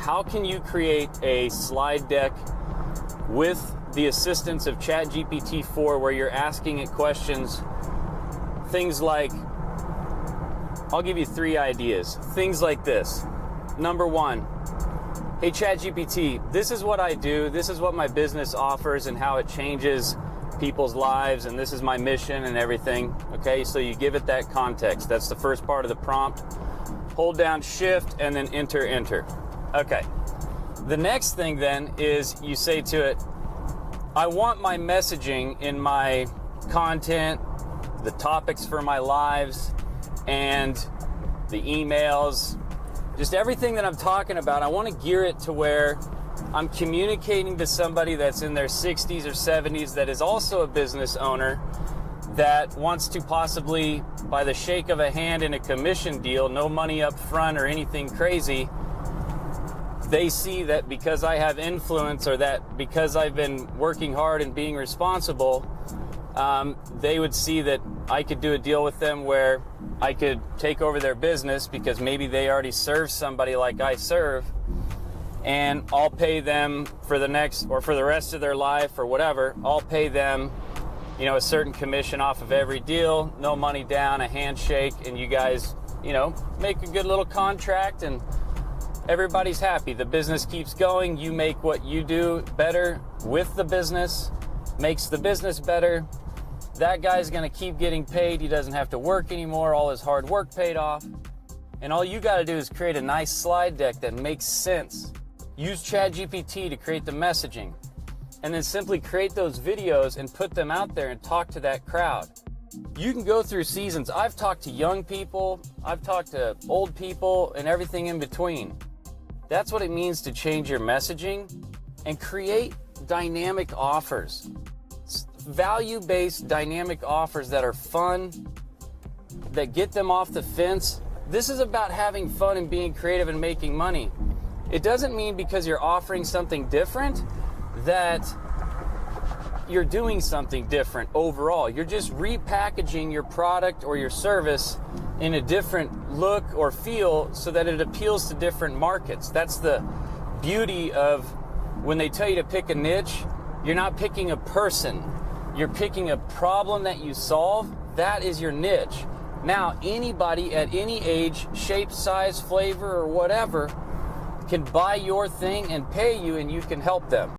how can you create a slide deck with the assistance of ChatGPT 4 where you're asking it questions, things like, I'll give you 3 ideas, things like this. Number 1, hey ChatGPT, this is what I do, this is what my business offers and how it changes people's lives, and this is my mission and everything. Okay, so you give it that context. That's the first part of the prompt. Hold down shift and then enter. Okay, the next thing then is you say to it, I want my messaging in my content, the topics for my lives, and the emails, just everything that I'm talking about, I want to gear it to where I'm communicating to somebody that's in their 60s or 70s that is also a business owner that wants to possibly, by the shake of a hand in a commission deal, no money up front or anything crazy, they see that because I have influence or that because I've been working hard and being responsible, they would see that I could do a deal with them where I could take over their business because maybe they already serve somebody like I serve, and I'll pay them for the next or for the rest of their life or whatever. I'll pay them, you know, a certain commission off of every deal, no money down, a handshake, and you guys, you know, make a good little contract and everybody's happy. The business keeps going. You make what you do better with the business, makes the business better. That guy's going to keep getting paid. He doesn't have to work anymore. All his hard work paid off. And all you got to do is create a nice slide deck that makes sense. Use ChatGPT to create the messaging. And then simply create those videos and put them out there and talk to that crowd. You can go through seasons. I've talked to young people. I've talked to old people and everything in between. That's what it means to change your messaging and create dynamic offers. Value-based dynamic offers that are fun, that get them off the fence. This is about having fun and being creative and making money. It doesn't mean because you're offering something different that you're doing something different overall. You're just repackaging your product or your service in a different look or feel so that it appeals to different markets. That's the beauty of when they tell you to pick a niche. You're not picking a person. You're picking a problem that you solve. That is your niche. Now, anybody at any age, shape, size, flavor, or whatever can buy your thing and pay you, and you can help them.